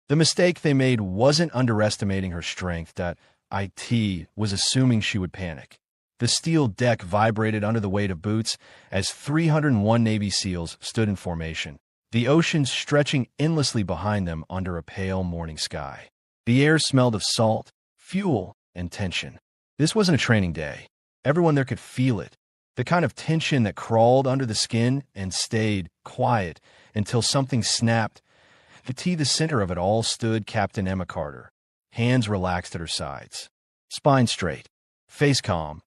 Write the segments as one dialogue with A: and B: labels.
A: The mistake they made wasn't underestimating her strength, that it was assuming she would panic. The steel deck vibrated under the weight of boots as 301 Navy SEALs stood in formation, the ocean stretching endlessly behind them under a pale morning sky. The air smelled of salt, fuel, and tension. This wasn't a training day. Everyone there could feel it, the kind of tension that crawled under the skin and stayed quiet until something snapped. The center of it all stood Captain Emma Carter, hands relaxed at her sides, spine straight, face calm,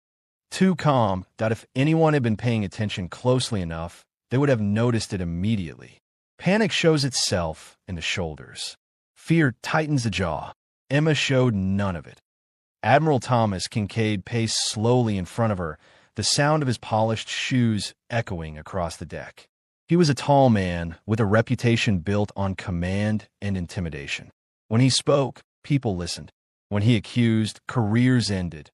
A: too calm that if anyone had been paying attention closely enough, they would have noticed it immediately. Panic shows itself in the shoulders. Fear tightens the jaw. Emma showed none of it. Admiral Thomas Kincaid paced slowly in front of her, the sound of his polished shoes echoing across the deck. He was a tall man with a reputation built on command and intimidation. When he spoke, people listened. When he accused, careers ended.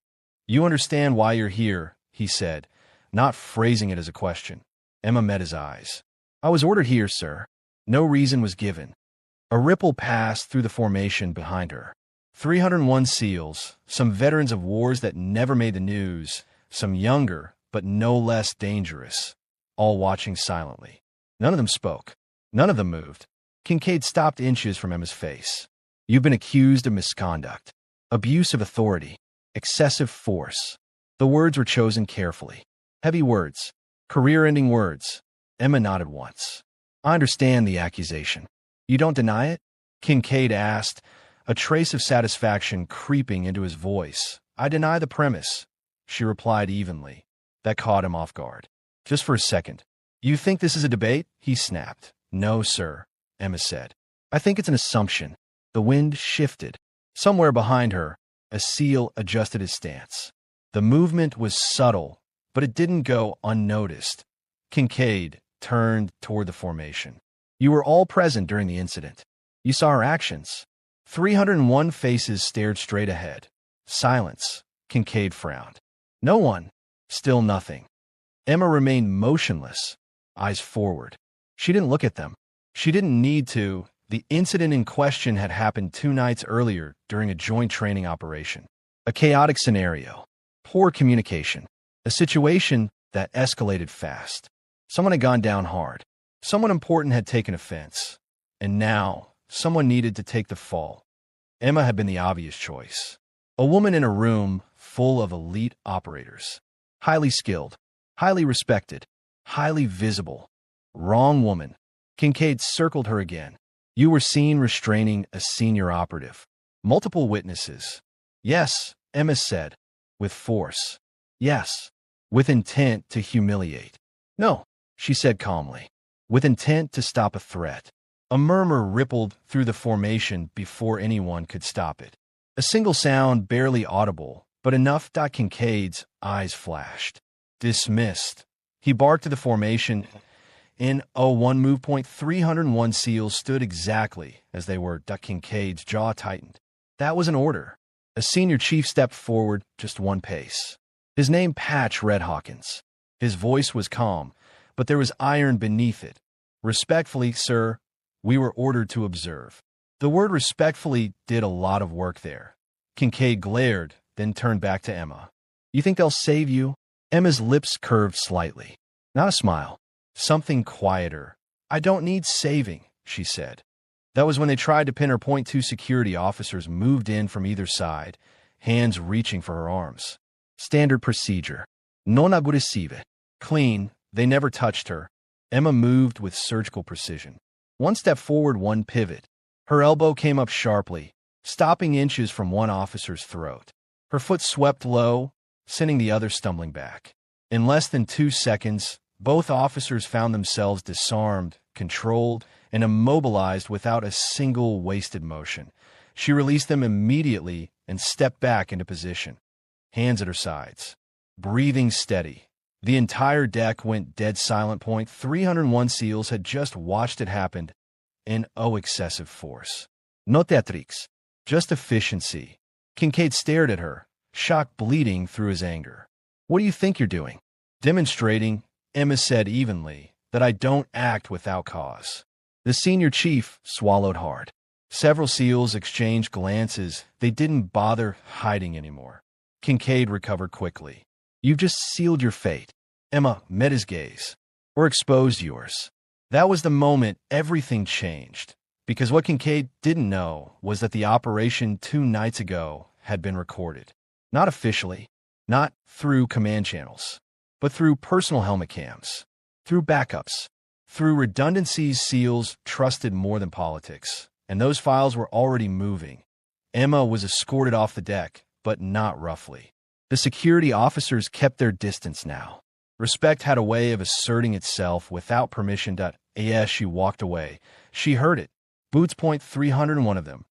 A: "You understand why you're here," he said, not phrasing it as a question. Emma met his eyes. "I was ordered here, sir." No reason was given. A ripple passed through the formation behind her. 301 SEALs, some veterans of wars that never made the news, some younger but no less dangerous, all watching silently. None of them spoke. None of them moved. Kincaid stopped inches from Emma's face. "You've been accused of misconduct, abuse of authority, excessive force." The words were chosen carefully. Heavy words, career-ending words. Emma nodded once. "I understand the accusation. You don't deny it?" Kincaid asked, a trace of satisfaction creeping into his voice. "I deny the premise," she replied evenly. That caught him off guard. "Just for a second. You think this is a debate?" he snapped. "No, sir," Emma said. "I think it's an assumption." The wind shifted. Somewhere behind her, a SEAL adjusted his stance. The movement was subtle, but it didn't go unnoticed. Kincaid turned toward the formation. "You were all present during the incident. You saw our actions." 301 faces stared straight ahead. Silence. Kincaid frowned. "No one." Still nothing. Emma remained motionless, eyes forward. She didn't look at them. She didn't need to. The incident in question had happened 2 nights earlier during a joint training operation. A chaotic scenario. Poor communication. A situation that escalated fast. Someone had gone down hard. Someone important had taken offense. And now, someone needed to take the fall. Emma had been the obvious choice. A woman in a room full of elite operators. Highly skilled, highly respected, highly visible. Wrong woman. Kincaid circled her again. "You were seen restraining a senior operative. Multiple witnesses." "Yes," Emma said, with force. "Yes, with intent to humiliate." "No," she said calmly, "with intent to stop a threat." A murmur rippled through the formation before anyone could stop it. A single sound, barely audible, but enough that Kincaid's eyes flashed. "Dismissed." He barked to the formation. In one move point, 301 SEALs stood exactly as they were. Kincaid's jaw tightened. That was an order. A senior chief stepped forward just 1 pace. His name Patch Red Hawkins. His voice was calm, but there was iron beneath it. "Respectfully, sir, we were ordered to observe." The word respectfully did a lot of work there. Kincaid glared, then turned back to Emma. "You think they'll save you?" Emma's lips curved slightly. Not a smile. Something quieter. "I don't need saving," she said. That was when they tried to pin her. .2 security officers moved in from either side, hands reaching for her arms. Standard procedure. Non aggressive. Clean. They never touched her. Emma moved with surgical precision. 1 step forward, 1 pivot. Her elbow came up sharply, stopping inches from one officer's throat. Her foot swept low, sending the other stumbling back. In less than 2 seconds, both officers found themselves disarmed, controlled, and immobilized without a single wasted motion. She released them immediately and stepped back into position, hands at her sides, breathing steady. The entire deck went dead silent. 301 SEALs had just watched it happen in excessive force. No theatrics, just efficiency. Kincaid stared at her, shock bleeding through his anger. "What do you think you're doing?" "Demonstrating," Emma said evenly, "that I don't act without cause." The senior chief swallowed hard. Several SEALs exchanged glances. They didn't bother hiding anymore. Kincaid recovered quickly. "You've just sealed your fate." Emma met his gaze. "Or exposed yours." That was the moment everything changed. Because what Kincaid didn't know was that the operation 2 nights ago had been recorded. Not officially, not through command channels, but through personal helmet cams, through backups, through redundancies SEALs trusted more than politics. And those files were already moving. Emma was escorted off the deck, but not roughly. The security officers kept their distance now. Respect had a way of asserting itself without permission. As she walked away, she heard it. Boots point 301 of them,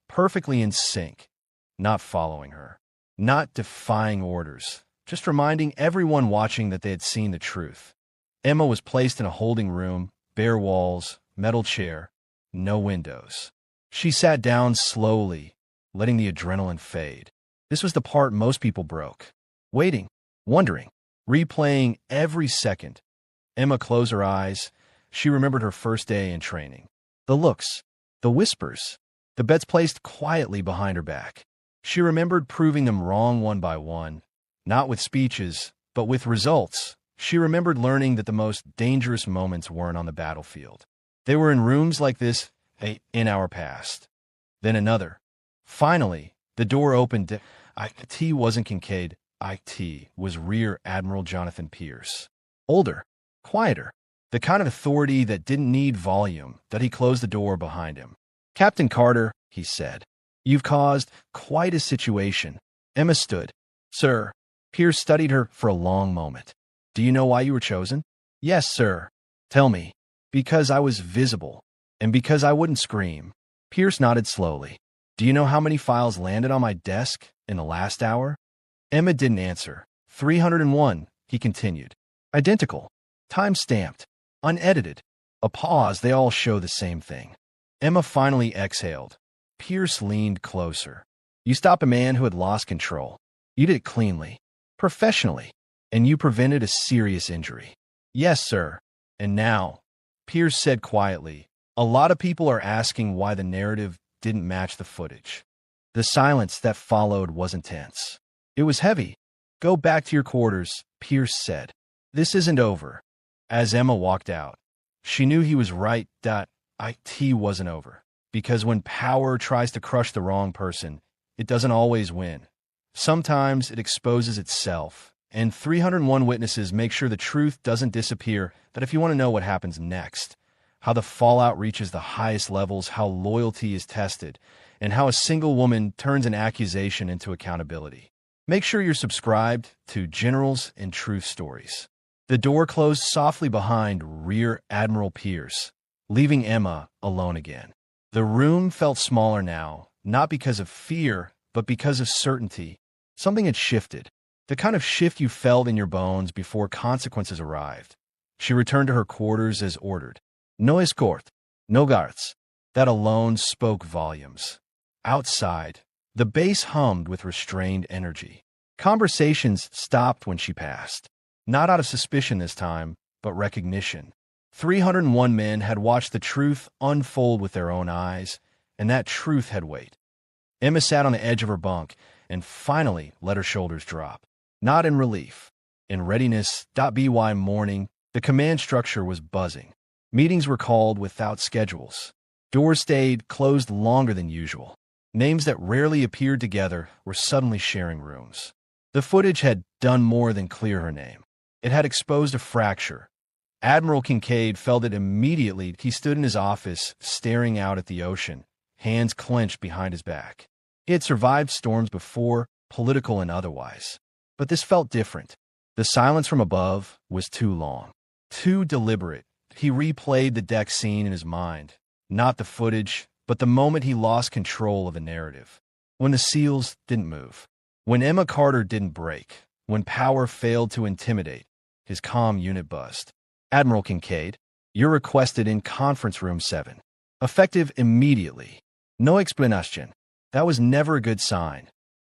A: perfectly in sync, not following her, not defying orders, just reminding everyone watching that they had seen the truth. Emma was placed in a holding room, bare walls, metal chair, no windows. She sat down slowly, letting the adrenaline fade. This was the part most people broke. Waiting, wondering, replaying every second. Emma closed her eyes. She remembered her first day in training. The looks, the whispers, the bets placed quietly behind her back. She remembered proving them wrong one by one, not with speeches, but with results. She remembered learning that the most dangerous moments weren't on the battlefield. They were in rooms like this, in our past. Then another. Finally, the door opened. IT wasn't Kincaid. IT was Rear Admiral Jonathan Pierce. Older, quieter, the kind of authority that didn't need volume. That he closed the door behind him. "Captain Carter," he said, "you've caused quite a situation." Emma stood. "Sir." Pierce studied her for a long moment. "Do you know why you were chosen?" "Yes, sir." "Tell me." "Because I was visible, and because I wouldn't scream." Pierce nodded slowly. "Do you know how many files landed on my desk in the last hour?" Emma didn't answer. 301, he continued. "Identical. Time-stamped. Unedited." A pause. They all show the same thing. Emma finally exhaled. Pierce leaned closer. "You stopped a man who had lost control. You did it cleanly, professionally, and you prevented a serious injury." "Yes, sir." "And now," Pierce said quietly, "a lot of people are asking why the narrative didn't match the footage." The silence that followed was intense. It was heavy. "Go back to your quarters," Pierce said. "This isn't over." As Emma walked out, she knew he was right. It wasn't over. Because when power tries to crush the wrong person, it doesn't always win. Sometimes it exposes itself. And 301 witnesses make sure the truth doesn't disappear. That if you want to know what happens next, how the fallout reaches the highest levels, how loyalty is tested, and how a single woman turns an accusation into accountability. Make sure you're subscribed to Generals and Truth Stories. The door closed softly behind Rear Admiral Pierce, leaving Emma alone again. The room felt smaller now, not because of fear, but because of certainty. Something had shifted, the kind of shift you felt in your bones before consequences arrived. She returned to her quarters as ordered. No escort, no guards. That alone spoke volumes. Outside, the base hummed with restrained energy. Conversations stopped when she passed. Not out of suspicion this time, but recognition. 301 men had watched the truth unfold with their own eyes, and that truth had weight. Emma sat on the edge of her bunk and finally let her shoulders drop. Not in relief, in readiness. By morning, the command structure was buzzing. Meetings were called without schedules. Doors stayed closed longer than usual. Names that rarely appeared together were suddenly sharing rooms. The footage had done more than clear her name. It had exposed a fracture. Admiral Kincaid felt it immediately. He stood in his office, staring out at the ocean, hands clenched behind his back. He had survived storms before, political and otherwise. But this felt different. The silence from above was too long, too deliberate. He replayed the deck scene in his mind. Not the footage, but the moment he lost control of the narrative. When the SEALs didn't move. When Emma Carter didn't break. When power failed to intimidate. His comm unit buzzed. "Admiral Kincaid, you're requested in Conference Room 7. Effective immediately. No explanation." That was never a good sign.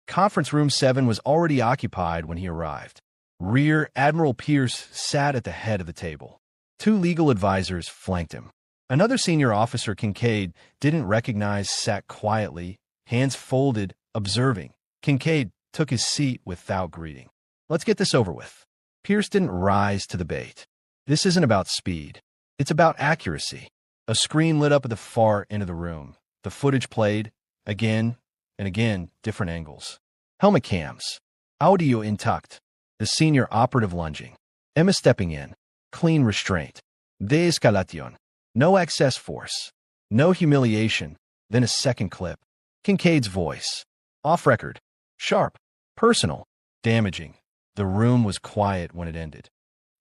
A: Conference Room 7 was already occupied when he arrived. Rear Admiral Pierce sat at the head of the table. 2 legal advisors flanked him. Another senior officer, Kincaid, didn't recognize, sat quietly, hands folded, observing. Kincaid took his seat without greeting. Let's get this over with. Pierce didn't rise to the bait. This isn't about speed. It's about accuracy. A screen lit up at the far end of the room. The footage played, again and again, different angles. Helmet cams. Audio intact. The senior operative lunging. Emma stepping in. Clean restraint. De-escalation. No excess force. No humiliation. Then a second clip. Kincaid's voice. Off record. Sharp. Personal. Damaging. The room was quiet when it ended.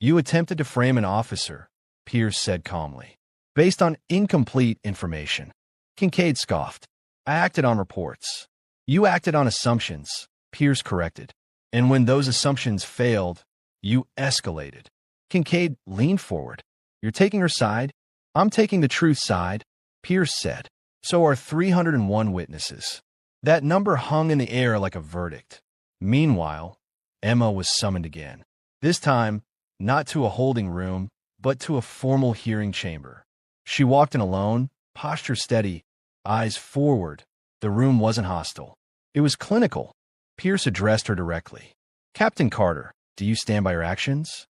A: You attempted to frame an officer, Pierce said calmly, based on incomplete information. Kincaid scoffed. I acted on reports. You acted on assumptions, Pierce corrected. And when those assumptions failed, you escalated. Kincaid leaned forward. You're taking her side? I'm taking the truth side, Pierce said. So are 301 witnesses. That number hung in the air like a verdict. Meanwhile, Emma was summoned again. This time, not to a holding room, but to a formal hearing chamber. She walked in alone, posture steady, eyes forward. The room wasn't hostile. It was clinical. Pierce addressed her directly. Captain Carter, do you stand by your actions?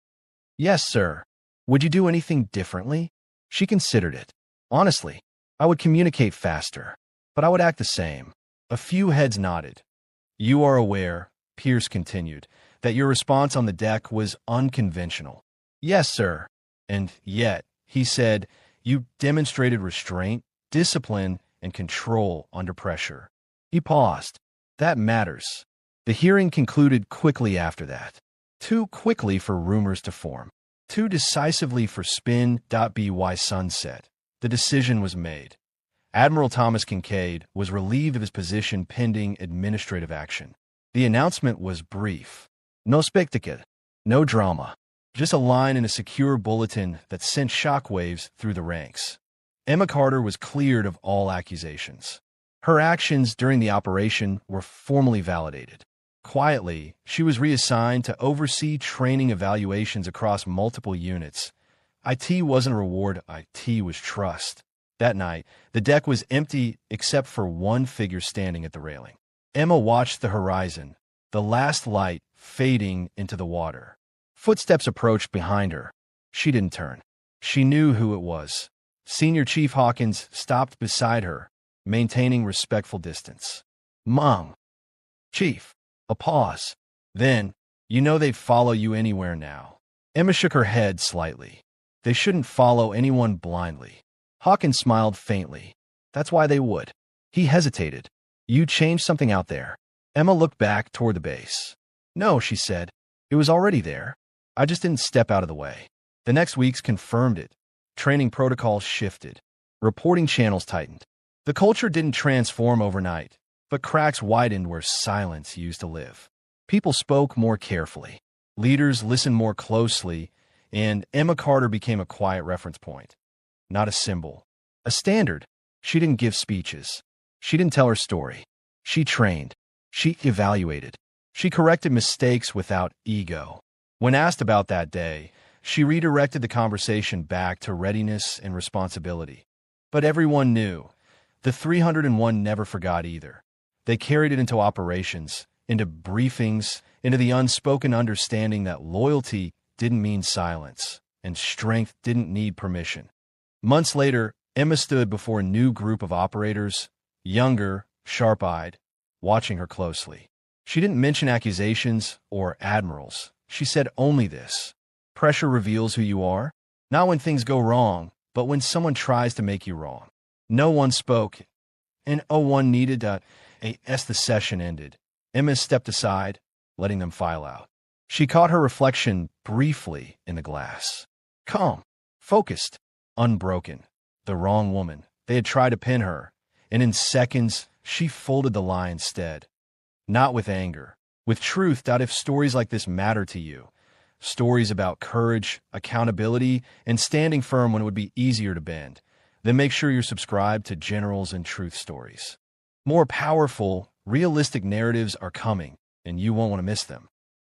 A: Yes, sir. Would you do anything differently? She considered it. Honestly, I would communicate faster, but I would act the same. A few heads nodded. You are aware, Pierce continued, that your response on the deck was unconventional. Yes, sir. And yet, he said, you demonstrated restraint, discipline, and control under pressure. He paused. That matters. The hearing concluded quickly after that. Too quickly for rumors to form. Too decisively for spin.by sunset. The decision was made. Admiral Thomas Kincaid was relieved of his position pending administrative action. The announcement was brief. No spectacle, no drama, just a line in a secure bulletin that sent shockwaves through the ranks. Emma Carter was cleared of all accusations. Her actions during the operation were formally validated. Quietly, she was reassigned to oversee training evaluations across multiple units. IT wasn't a reward, IT was trust. That night, the deck was empty except for one figure standing at the railing. Emma watched the horizon, the last light fading into the water. Footsteps approached behind her. She didn't turn. She knew who it was. Senior Chief Hawkins stopped beside her, maintaining respectful distance. Mom. Chief. A pause. Then, you know they'd follow you anywhere now. Emma shook her head slightly. They shouldn't follow anyone blindly. Hawkins smiled faintly. That's why they would. He hesitated. You changed something out there. Emma looked back toward the base. No, she said. It was already there. I just didn't step out of the way. The next weeks confirmed it. Training protocols shifted. Reporting channels tightened. The culture didn't transform overnight, but cracks widened where silence used to live. People spoke more carefully. Leaders listened more closely, and Emma Carter became a quiet reference point. Not a symbol. A standard. She didn't give speeches. She didn't tell her story. She trained. She evaluated. She corrected mistakes without ego. When asked about that day, she redirected the conversation back to readiness and responsibility. But everyone knew. The 301 never forgot either. They carried it into operations, into briefings, into the unspoken understanding that loyalty didn't mean silence, and strength didn't need permission. Months later, Emma stood before a new group of operators, younger, sharp-eyed, watching her closely. She didn't mention accusations or admirals. She said only this. Pressure reveals who you are, not when things go wrong, but when someone tries to make you wrong. No one spoke, and one needed as the session ended. Emma stepped aside, letting them file out. She caught her reflection briefly in the glass. Calm, focused, unbroken. The wrong woman. They had tried to pin her, and in seconds, she folded the lie instead. Not with anger, with truth. If stories like this matter to you, stories about courage, accountability, and standing firm when it would be easier to bend, then make sure you're subscribed to Generals and Truth Stories. More powerful, realistic narratives are coming, and you won't want to miss them.